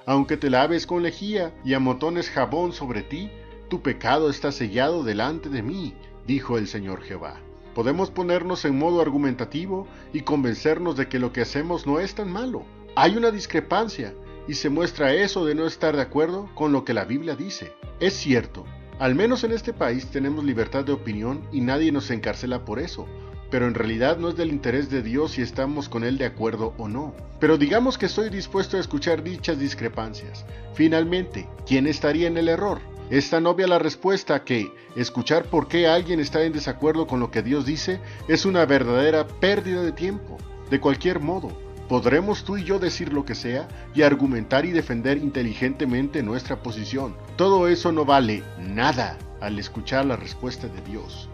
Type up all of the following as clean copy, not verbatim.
Aunque te laves con lejía y amontones jabón sobre ti, tu pecado está sellado delante de mí, dijo el Señor Jehová. Podemos ponernos en modo argumentativo y convencernos de que lo que hacemos no es tan malo. Hay una discrepancia, y se muestra eso de no estar de acuerdo con lo que la Biblia dice. Es cierto, al menos en este país tenemos libertad de opinión y nadie nos encarcela por eso, pero en realidad no es del interés de Dios si estamos con Él de acuerdo o no. Pero digamos que estoy dispuesto a escuchar dichas discrepancias. Finalmente, ¿quién estaría en el error? Es tan obvia la respuesta que escuchar por qué alguien está en desacuerdo con lo que Dios dice es una verdadera pérdida de tiempo. De cualquier modo, podremos tú y yo decir lo que sea y argumentar y defender inteligentemente nuestra posición. Todo eso no vale nada al escuchar la respuesta de Dios.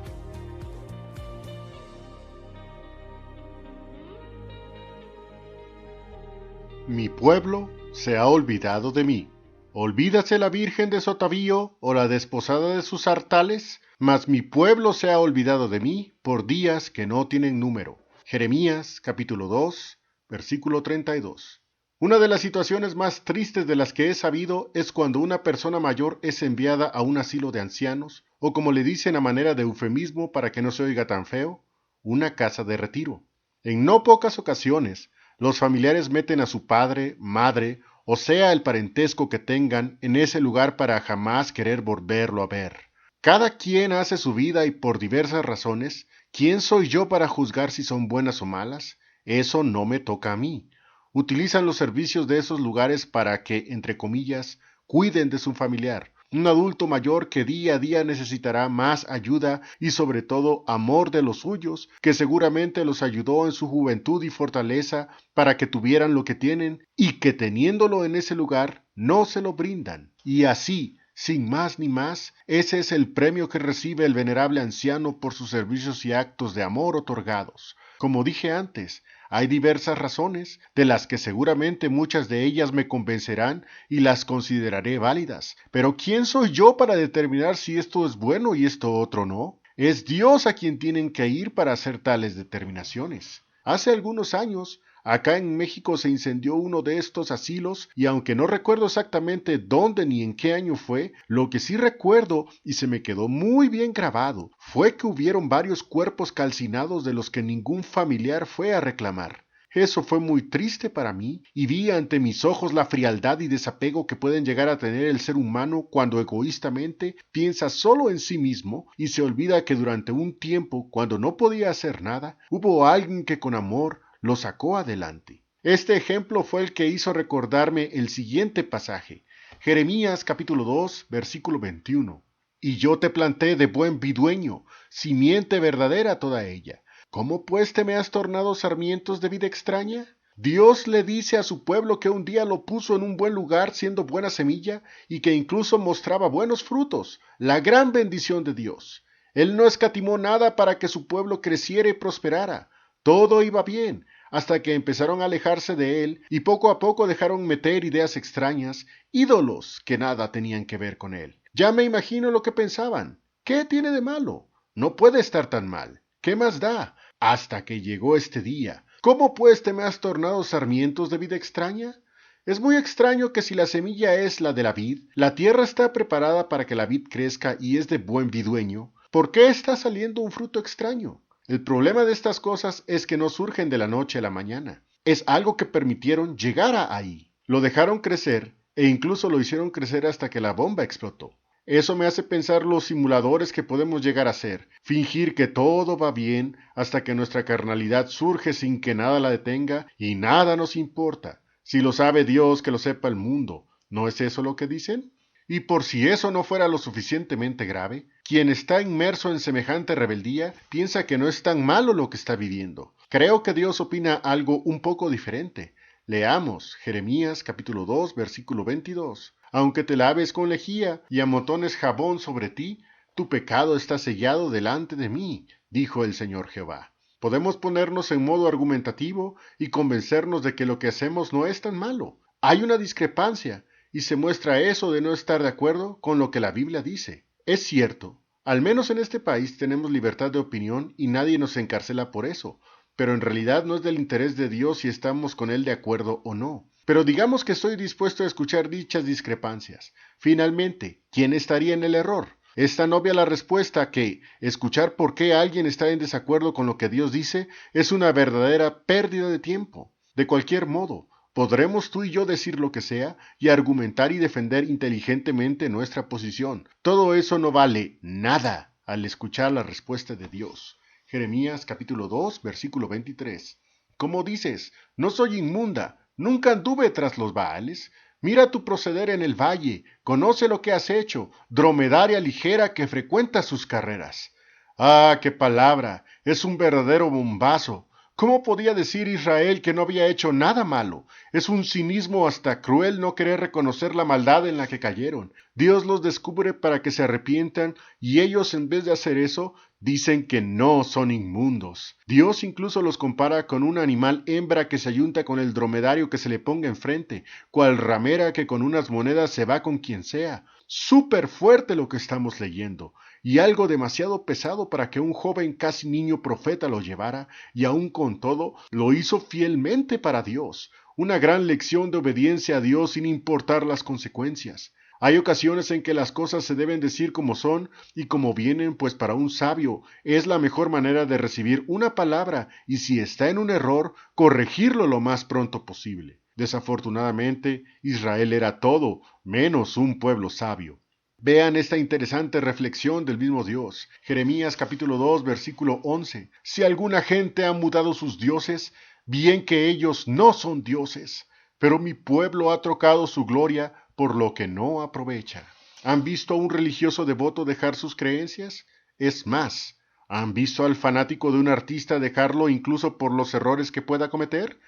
Mi pueblo se ha olvidado de mí. ¿Olvídase la Virgen de Sotavío o la desposada de sus sartales? Mas mi pueblo se ha olvidado de mí por días que no tienen número. Jeremías capítulo 2, versículo 32. Una de las situaciones más tristes de las que he sabido es cuando una persona mayor es enviada a un asilo de ancianos, o como le dicen a manera de eufemismo para que no se oiga tan feo, una casa de retiro. En no pocas ocasiones, los familiares meten a su padre, madre, o sea el parentesco que tengan, en ese lugar para jamás querer volverlo a ver. Cada quien hace su vida y por diversas razones, ¿quién soy yo para juzgar si son buenas o malas? Eso no me toca a mí. Utilizan los servicios de esos lugares para que, entre comillas, cuiden de su familiar. Un adulto mayor que día a día necesitará más ayuda y sobre todo amor de los suyos, que seguramente los ayudó en su juventud y fortaleza para que tuvieran lo que tienen y que teniéndolo en ese lugar no se lo brindan. Y así, sin más ni más, ese es el premio que recibe el venerable anciano por sus servicios y actos de amor otorgados. Como dije antes, hay diversas razones, de las que seguramente muchas de ellas me convencerán y las consideraré válidas. Pero ¿quién soy yo para determinar si esto es bueno y esto otro no? Es Dios a quien tienen que ir para hacer tales determinaciones. Hace algunos años, acá en México se incendió uno de estos asilos y aunque no recuerdo exactamente dónde ni en qué año fue, lo que sí recuerdo y se me quedó muy bien grabado fue que hubieron varios cuerpos calcinados de los que ningún familiar fue a reclamar. Eso fue muy triste para mí y vi ante mis ojos la frialdad y desapego que pueden llegar a tener el ser humano cuando egoístamente piensa solo en sí mismo y se olvida que durante un tiempo, cuando no podía hacer nada, hubo alguien que con amor lo sacó adelante. Este ejemplo fue el que hizo recordarme el siguiente pasaje, Jeremías capítulo 2, versículo 21. Y yo te planté de buen vidueño, simiente verdadera toda ella. ¿Cómo pues te me has tornado sarmientos de vida extraña? Dios le dice a su pueblo que un día lo puso en un buen lugar siendo buena semilla y que incluso mostraba buenos frutos, la gran bendición de Dios. Él no escatimó nada para que su pueblo creciera y prosperara. Todo iba bien, hasta que empezaron a alejarse de él y poco a poco dejaron meter ideas extrañas, ídolos que nada tenían que ver con él. Ya me imagino lo que pensaban. ¿Qué tiene de malo? No puede estar tan mal. ¿Qué más da? Hasta que llegó este día. ¿Cómo pues te me has tornado sarmientos de vida extraña? Es muy extraño que si la semilla es la de la vid, la tierra está preparada para que la vid crezca y es de buen vidueño, ¿por qué está saliendo un fruto extraño? El problema de estas cosas es que no surgen de la noche a la mañana. Es algo que permitieron llegar a ahí. Lo dejaron crecer e incluso lo hicieron crecer hasta que la bomba explotó. Eso me hace pensar los simuladores que podemos llegar a ser, fingir que todo va bien hasta que nuestra carnalidad surge sin que nada la detenga y nada nos importa. Si lo sabe Dios, que lo sepa el mundo. ¿No es eso lo que dicen? Y por si eso no fuera lo suficientemente grave, quien está inmerso en semejante rebeldía piensa que no es tan malo lo que está viviendo. Creo que Dios opina algo un poco diferente. Leamos Jeremías capítulo 2, versículo 22. Aunque te laves con lejía y amontones jabón sobre ti, tu pecado está sellado delante de mí, dijo el Señor Jehová. Podemos ponernos en modo argumentativo y convencernos de que lo que hacemos no es tan malo. Hay una discrepancia, y se muestra eso de no estar de acuerdo con lo que la Biblia dice. Es cierto, al menos en este país tenemos libertad de opinión y nadie nos encarcela por eso, pero en realidad no es del interés de Dios si estamos con Él de acuerdo o no. Pero digamos que estoy dispuesto a escuchar dichas discrepancias. Finalmente, ¿quién estaría en el error? Es tan obvia la respuesta que escuchar por qué alguien está en desacuerdo con lo que Dios dice es una verdadera pérdida de tiempo. De cualquier modo, podremos tú y yo decir lo que sea y argumentar y defender inteligentemente nuestra posición. Todo eso no vale nada al escuchar la respuesta de Dios. Jeremías capítulo 2, versículo 23. ¿Cómo dices? No soy inmunda, nunca anduve tras los Baales. Mira tu proceder en el valle, conoce lo que has hecho, dromedaria ligera que frecuenta sus carreras. Ah, qué palabra, es un verdadero bombazo. ¿Cómo podía decir Israel que no había hecho nada malo? Es un cinismo hasta cruel no querer reconocer la maldad en la que cayeron. Dios los descubre para que se arrepientan y ellos en vez de hacer eso, dicen que no son inmundos. Dios incluso los compara con un animal hembra que se ayunta con el dromedario que se le ponga enfrente, cual ramera que con unas monedas se va con quien sea. Súper fuerte lo que estamos leyendo, y algo demasiado pesado para que un joven casi niño profeta lo llevara, y aun con todo, lo hizo fielmente para Dios. Una gran lección de obediencia a Dios sin importar las consecuencias. Hay ocasiones en que las cosas se deben decir como son y como vienen, pues para un sabio es la mejor manera de recibir una palabra y si está en un error, corregirlo lo más pronto posible. Desafortunadamente, Israel era todo menos un pueblo sabio. Vean esta interesante reflexión del mismo Dios. Jeremías capítulo 2, versículo 11. Si alguna gente ha mudado sus dioses, bien que ellos no son dioses, pero mi pueblo ha trocado su gloria por lo que no aprovecha. ¿Han visto a un religioso devoto dejar sus creencias? Es más, ¿han visto al fanático de un artista dejarlo incluso por los errores que pueda cometer?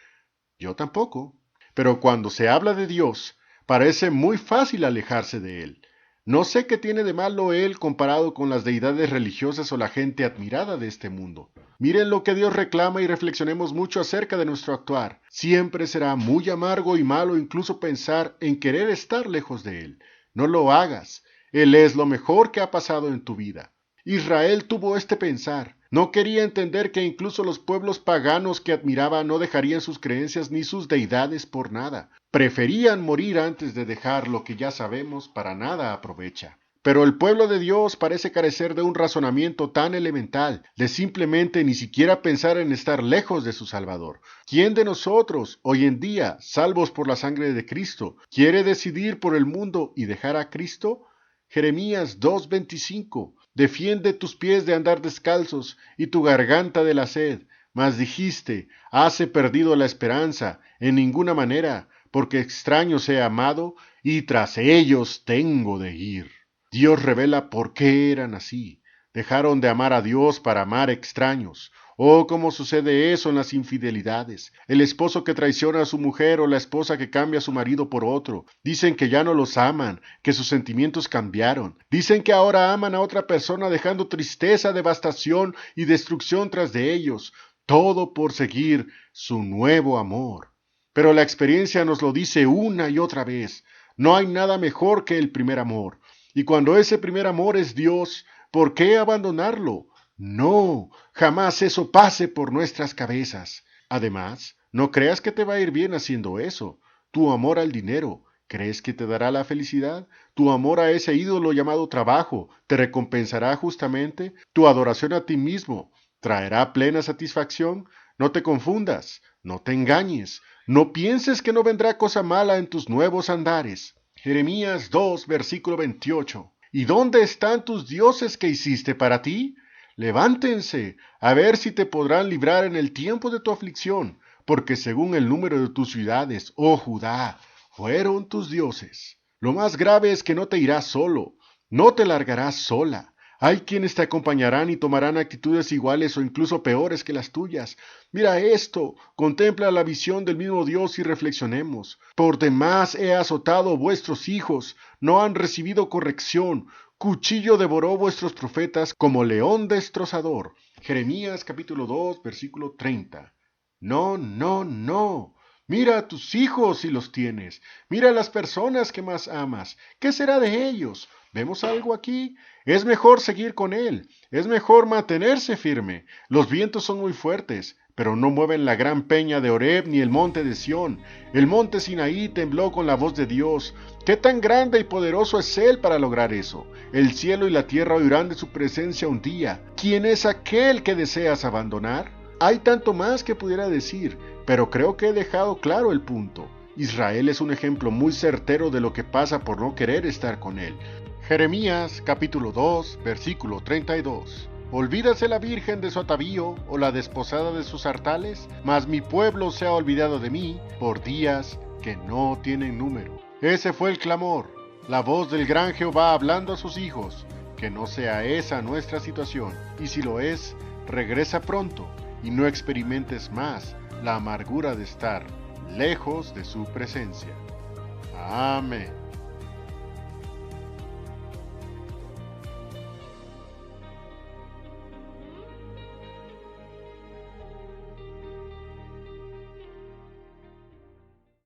Yo tampoco. Pero cuando se habla de Dios, parece muy fácil alejarse de Él. No sé qué tiene de malo Él comparado con las deidades religiosas o la gente admirada de este mundo. Miren lo que Dios reclama y reflexionemos mucho acerca de nuestro actuar. Siempre será muy amargo y malo incluso pensar en querer estar lejos de Él. No lo hagas. Él es lo mejor que ha pasado en tu vida. Israel tuvo este pensar. No quería entender que incluso los pueblos paganos que admiraba no dejarían sus creencias ni sus deidades por nada. Preferían morir antes de dejar lo que ya sabemos para nada aprovecha. Pero el pueblo de Dios parece carecer de un razonamiento tan elemental, de simplemente ni siquiera pensar en estar lejos de su Salvador. ¿Quién de nosotros, hoy en día, salvos por la sangre de Cristo, quiere decidir por el mundo y dejar a Cristo? Jeremías 2:25. Defiende tus pies de andar descalzos y tu garganta de la sed. Mas dijiste, hase perdido la esperanza, en ninguna manera, porque extraños he amado, y tras ellos tengo de ir. Dios revela por qué eran así. Dejaron de amar a Dios para amar extraños. Oh, cómo sucede eso en las infidelidades. El esposo que traiciona a su mujer o la esposa que cambia a su marido por otro. Dicen que ya no los aman, que sus sentimientos cambiaron. Dicen que ahora aman a otra persona dejando tristeza, devastación y destrucción tras de ellos. Todo por seguir su nuevo amor. Pero la experiencia nos lo dice una y otra vez. No hay nada mejor que el primer amor. Y cuando ese primer amor es Dios, ¿por qué abandonarlo? No, jamás eso pase por nuestras cabezas. Además, no creas que te va a ir bien haciendo eso. Tu amor al dinero, ¿crees que te dará la felicidad? Tu amor a ese ídolo llamado trabajo, ¿te recompensará justamente? Tu adoración a ti mismo, ¿traerá plena satisfacción? No te confundas, no te engañes, no pienses que no vendrá cosa mala en tus nuevos andares. Jeremías 2, versículo 28. ¿Y dónde están tus dioses que hiciste para ti? Levántense, a ver si te podrán librar en el tiempo de tu aflicción, porque según el número de tus ciudades, oh Judá, fueron tus dioses. Lo más grave es que no te irás solo, no te largarás sola. Hay quienes te acompañarán y tomarán actitudes iguales o incluso peores que las tuyas. Mira esto, contempla la visión del mismo Dios y reflexionemos. Por demás he azotado vuestros hijos, no han recibido corrección. Cuchillo devoró vuestros profetas como león destrozador. Jeremías capítulo 2, versículo 30. No, no, no. Mira a tus hijos si los tienes. Mira a las personas que más amas. ¿Qué será de ellos? ¿Vemos algo aquí? Es mejor seguir con él. Es mejor mantenerse firme. Los vientos son muy fuertes, pero no mueven la gran peña de Horeb ni el monte de Sión. El monte Sinaí tembló con la voz de Dios. ¡Qué tan grande y poderoso es Él para lograr eso! El cielo y la tierra oirán de su presencia un día. ¿Quién es aquel que deseas abandonar? Hay tanto más que pudiera decir, pero creo que he dejado claro el punto. Israel es un ejemplo muy certero de lo que pasa por no querer estar con Él. Jeremías capítulo 2, versículo 32. ¿Olvídase la virgen de su atavío o la desposada de sus sartales? Mas mi pueblo se ha olvidado de mí por días que no tienen número. Ese fue el clamor, la voz del gran Jehová hablando a sus hijos. Que no sea esa nuestra situación, y si lo es, regresa pronto y no experimentes más la amargura de estar lejos de su presencia. Amén.